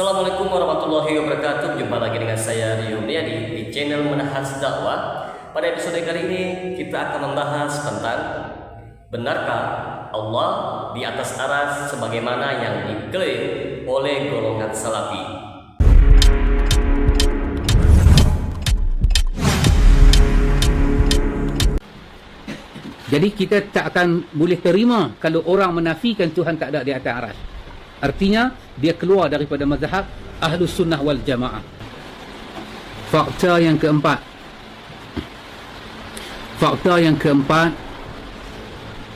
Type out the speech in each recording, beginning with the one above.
Assalamualaikum warahmatullahi wabarakatuh. Jumpa lagi dengan saya Rio Mulyadi di channel Menahas Dakwah. Pada episode kali ini kita akan membahas tentang benarkah Allah di atas arsy sebagaimana yang diklaim oleh golongan Salafi. Jadi kita tak akan boleh terima kalau orang menafikan Tuhan tak ada di atas arsy. Artinya dia keluar daripada mazhab Ahlus Sunnah wal Jamaah. Fakta yang keempat,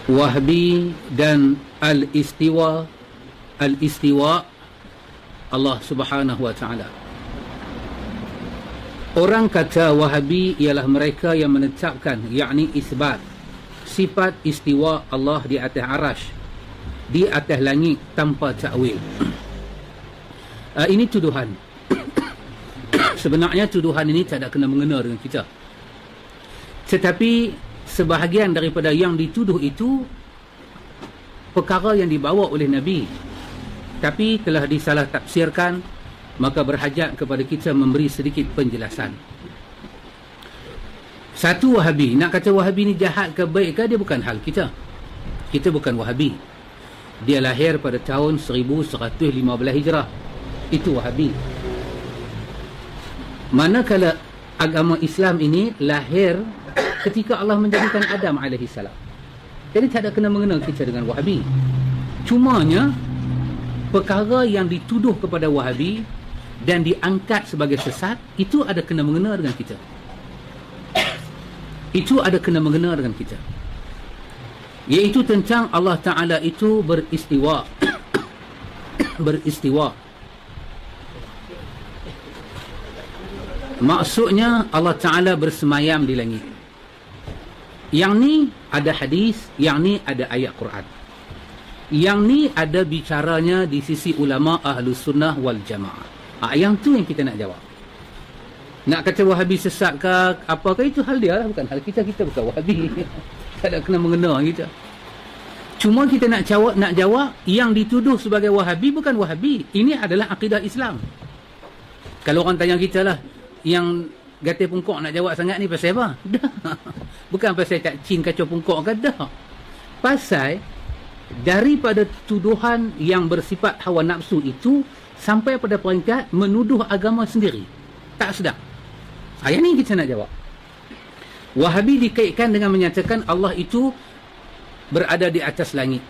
Wahbi dan al-istiwa Allah Subhanahu wa taala. Orang kata Wahabi ialah mereka yang menetapkan, yakni isbat sifat istiwa Allah di atas arsy, di atas langit tanpa takwil. Ini tuduhan. Sebenarnya tuduhan ini tak ada kena mengena dengan kita. Tetapi sebahagian daripada yang dituduh itu perkara yang dibawa oleh Nabi, tapi telah disalah tafsirkan, maka berhajat kepada kita memberi sedikit penjelasan. Satu, Wahabi. Nak kata Wahabi ni jahat ke baik ke, dia bukan hal kita. Kita bukan Wahabi. Dia lahir pada tahun 1115 Hijrah. Itu Wahabi. Manakala agama Islam ini lahir ketika Allah menjadikan Adam AS. Jadi tak ada kena mengena kita dengan Wahabi. Cumanya perkara yang dituduh kepada Wahabi dan diangkat sebagai sesat, itu ada kena mengena dengan kita. Itu ada kena mengena dengan kita, iaitu tentang Allah Ta'ala itu beristiwa. Beristiwa maksudnya Allah Ta'ala bersemayam di langit. Yang ni ada hadis, yang ni ada ayat Quran, yang ni ada bicaranya di sisi ulama Ahlus Sunnah wal Jamaah. Yang tu yang kita nak jawab. Nak kata Wahabi sesat ke apa ke, itu hal dia lah, bukan hal kita. Kita bukan Wahabi. Tak ada kena mengena kita. Cuma kita nak jawab yang dituduh sebagai Wahabi bukan Wahabi. Ini adalah akidah Islam. Kalau orang tanya kita lah, yang gatal pungkok nak jawab sangat ni pasal apa? Dah. Bukan pasal tak cin kacau pungkok ke, dah. Pasal daripada tuduhan yang bersifat hawa nafsu itu sampai pada peringkat menuduh agama sendiri. Tak sedap. Ayat ni kita nak jawab. Wahabi dikaitkan dengan menyatakan Allah itu berada di atas langit.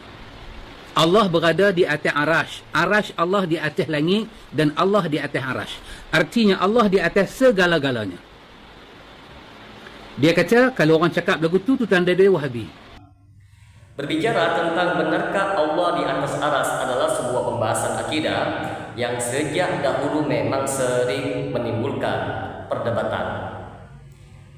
Allah berada di atas arsy. Arsy Allah di atas langit dan Allah di atas arsy. Artinya Allah di atas segala-galanya. Dia kata kalau orang cakap lagu tu tanda dia Wahabi. Berbicara tentang benarkah Allah di atas arsy adalah sebuah pembahasan akidah yang sejak dahulu memang sering menimbulkan perdebatan.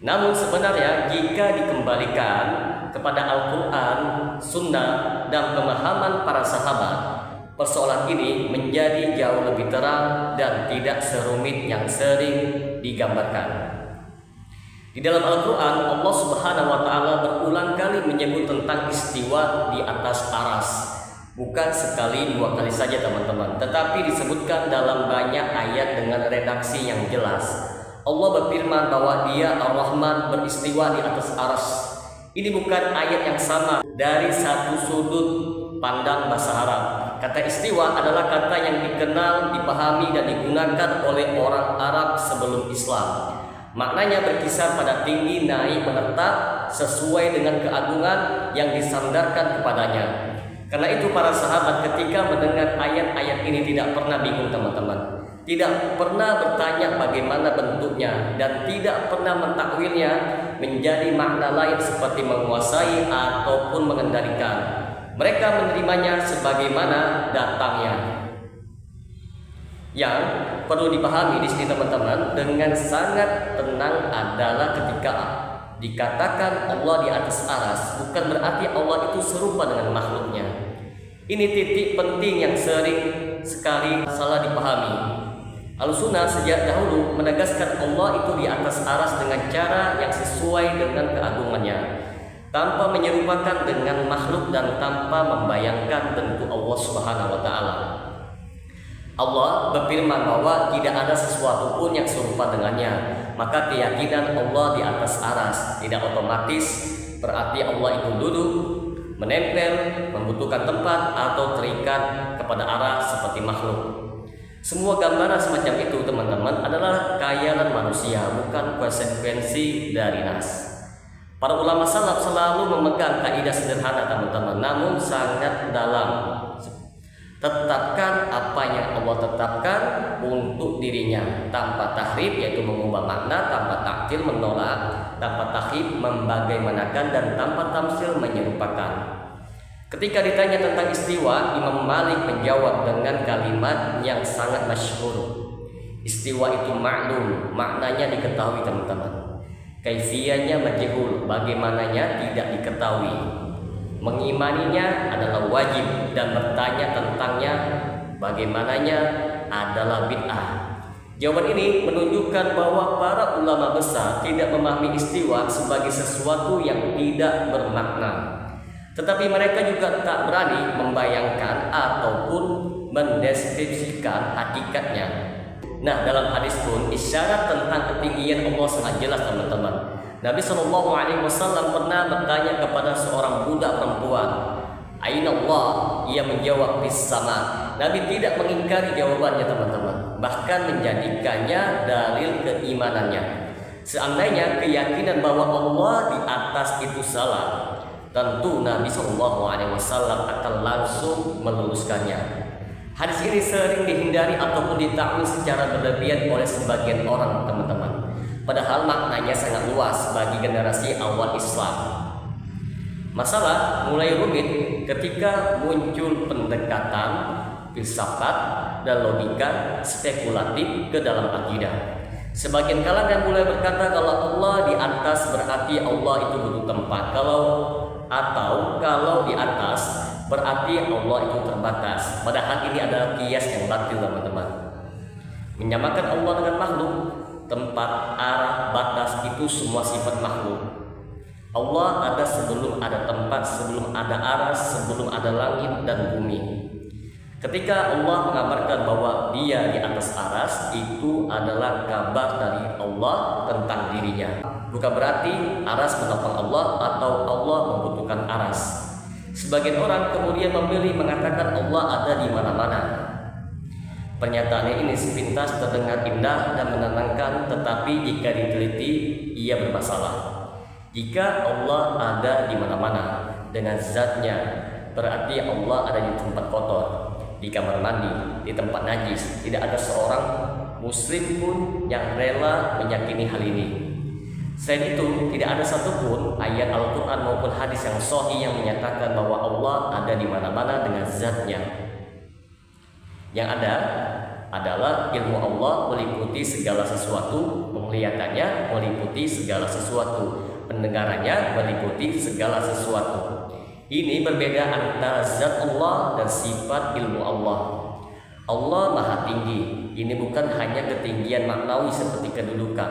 Namun sebenarnya jika dikembalikan kepada Al-Quran, Sunnah, dan pemahaman para sahabat, persoalan ini menjadi jauh lebih terang dan tidak serumit yang sering digambarkan. Di dalam Al-Quran, Allah Subhanahu wa Ta'ala berulang kali menyebut tentang istiwa di atas arsy. Bukan sekali dua kali saja teman-teman, tetapi disebutkan dalam banyak ayat dengan redaksi yang jelas. Allah berfirman bahwa Dia Ar-Rahman beristiwa di atas arsy. Ini bukan ayat yang sama dari satu sudut pandang bahasa Arab. Kata istiwa adalah kata yang dikenal, dipahami, dan digunakan oleh orang Arab sebelum Islam. Maknanya berkisar pada tinggi, naik, menetap sesuai dengan keagungan yang disandarkan kepadanya. Karena itu para sahabat ketika mendengar ayat-ayat ini tidak pernah bingung teman-teman. Tidak pernah bertanya bagaimana bentuknya dan tidak pernah mentakwilnya menjadi makna lain seperti menguasai ataupun mengendalikan. Mereka menerimanya sebagaimana datangnya. Yang perlu dipahami di sini teman-teman dengan sangat tenang adalah ketika dikatakan Allah di atas arsy, bukan berarti Allah itu serupa dengan makhluknya. Ini titik penting yang sering sekali salah dipahami. Al-Sunnah sejak dahulu menegaskan Allah itu di atas arsy dengan cara yang sesuai dengan keagungannya, tanpa menyerupakan dengan makhluk dan tanpa membayangkan bentuk Allah Subhanahu wa Ta'ala. Allah berfirman bahwa tidak ada sesuatu pun yang serupa dengannya. Maka keyakinan Allah di atas aras tidak otomatis berarti Allah itu duduk, menempel, membutuhkan tempat atau terikat kepada aras seperti makhluk. Semua gambaran semacam itu teman-teman adalah khayalan manusia, bukan konsekuensi dari nas. Para ulama salaf selalu memegang kaidah sederhana teman-teman, namun sangat dalam. Tetapkan apa yang Allah tetapkan untuk dirinya tanpa tahrif, yaitu mengubah makna, tanpa taktil menolak, tanpa tahrif membagaimanakan, dan tanpa tamsil menyerupakan. Ketika ditanya tentang istiwa, Imam Malik menjawab dengan kalimat yang sangat masyhur. Istiwa itu maklum, maknanya diketahui teman-teman. Kaifiyahnya majhul, bagaimananya tidak diketahui. Mengimaninya adalah wajib dan bertanya tentangnya bagaimananya adalah bid'ah. Jawaban ini menunjukkan bahwa para ulama besar tidak memahami istiwa sebagai sesuatu yang tidak bermakna. Tetapi mereka juga tak berani membayangkan ataupun mendeskripsikan hakikatnya. Nah, dalam hadis pun isyarat tentang ketinggian Allah sangat jelas teman-teman. Nabi SAW pernah bertanya kepada seorang budak perempuan, "Aina Allah?" Ia menjawab, "Fis sama." Nabi tidak mengingkari jawabannya teman-teman, bahkan menjadikannya dalil keimanannya. Seandainya keyakinan bahwa Allah di atas itu salah, tentu Nabi SAW akan langsung meluruskannya. Hadis ini sering dihindari ataupun ditakwil secara berlebihan oleh sebagian orang teman-teman. Padahal maknanya sangat luas bagi generasi awal Islam. Masalah mulai rumit ketika muncul pendekatan filsafat dan logika spekulatif ke dalam akidah. Sebagian kalangan mulai berkata kalau Allah di atas berarti Allah itu butuh tempat, kalau di atas berarti Allah itu terbatas. Padahal ini adalah kias yang batil teman-teman. Menyamakan Allah dengan makhluk, tempat, arah, batas itu semua sifat makhluk. Allah ada sebelum ada tempat, sebelum ada arah, sebelum ada langit dan bumi. Ketika Allah mengabarkan bahwa Dia di atas aras, itu adalah kabar dari Allah tentang dirinya. Bukan berarti aras menopang Allah atau Allah membutuhkan aras. Sebagian orang kemudian memilih mengatakan Allah ada di mana-mana. Pernyataannya ini sepintas terdengar indah dan menenangkan, tetapi jika diteliti ia bermasalah. Jika Allah ada di mana-mana dengan zatnya, berarti Allah ada di tempat kotor, di kamar mandi, di tempat najis. Tidak ada seorang muslim pun yang rela meyakini hal ini. Selain itu, tidak ada satupun ayat Al-Quran maupun hadis yang sahih yang menyatakan bahwa Allah ada di mana-mana dengan zatnya. Yang ada adalah ilmu Allah meliputi segala sesuatu, penglihatannya meliputi segala sesuatu, pendengarannya meliputi segala sesuatu. Ini berbeda antara zat Allah dan sifat ilmu Allah. Allah Maha Tinggi. Ini bukan hanya ketinggian maknawi seperti kedudukan,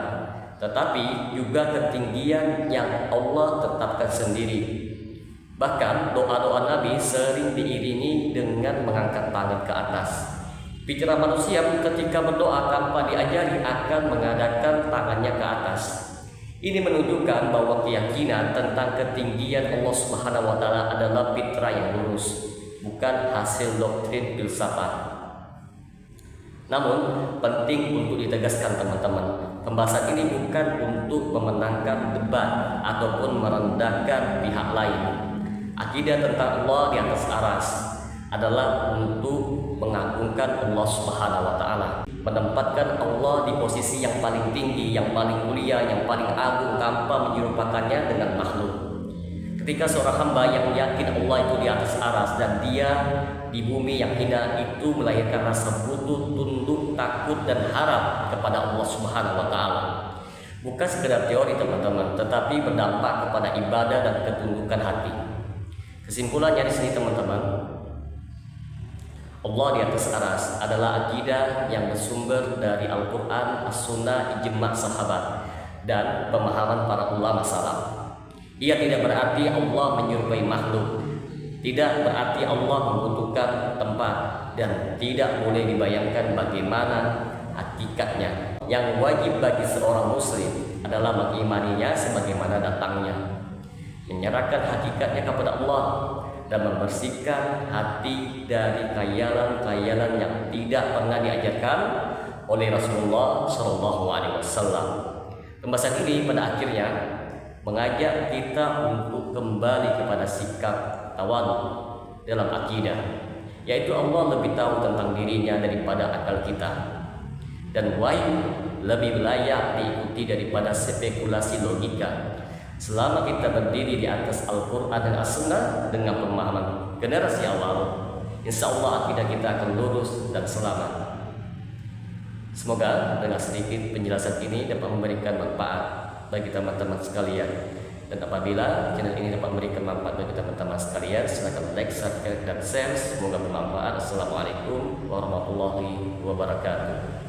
tetapi juga ketinggian yang Allah tetapkan sendiri. Bahkan doa-doa Nabi sering diiringi dengan mengangkat tangan ke atas. Pikiran manusia pun ketika berdoa tanpa diajari akan mengadakan tangannya ke atas. Ini menunjukkan bahwa keyakinan tentang ketinggian Allah Subhanahu wa taala adalah fitrah yang lurus, bukan hasil doktrin filsafat. Namun penting untuk ditegaskan teman-teman, pembahasan ini bukan untuk memenangkan debat ataupun merendahkan pihak lain. Akidah tentang Allah di atas aras adalah untuk mengagungkan Allah Subhanahu wa taala, menempatkan Allah di posisi yang paling tinggi, yang paling mulia, yang paling agung tanpa menyerupakannya dengan makhluk. Ketika seorang hamba yang yakin Allah itu di atas aras dan dia di bumi yang hina, itu melahirkan rasa butuh, tunduk, takut dan harap kepada Allah Subhanahu wa taala. Bukan sekedar teori teman-teman, tetapi berdampak kepada ibadah dan ketundukan hati. Kesimpulannya di sini teman-teman, Allah di atas aras adalah akidah yang bersumber dari Al-Quran, As-Sunnah, ijma' sahabat, dan pemahaman para ulama salaf. Ia tidak berarti Allah menyerupai makhluk, tidak berarti Allah membutuhkan tempat, dan tidak boleh dibayangkan bagaimana hakikatnya. Yang wajib bagi seorang muslim adalah mengimaninya sebagaimana datangnya, menyerahkan hakikatnya kepada Allah, dan membersihkan hati dari khayalan-khayalan yang tidak pernah diajarkan oleh Rasulullah Shallallahu Alaihi Wasallam. Pembahasan ini pada akhirnya mengajak kita untuk kembali kepada sikap tawadu dalam akidah, yaitu Allah lebih tahu tentang dirinya daripada akal kita, dan wahyu lebih layak diikuti daripada spekulasi logika. Selama kita berdiri di atas Al-Quran dan As-Sunnah dengan pemahaman generasi awal, insya Allah akidah kita akan lurus dan selamat. Semoga dengan sedikit penjelasan ini dapat memberikan manfaat bagi teman-teman sekalian. Dan apabila channel ini dapat memberikan manfaat bagi teman-teman sekalian, silakan like, subscribe, dan share. Semoga bermanfaat. Assalamualaikum warahmatullahi wabarakatuh.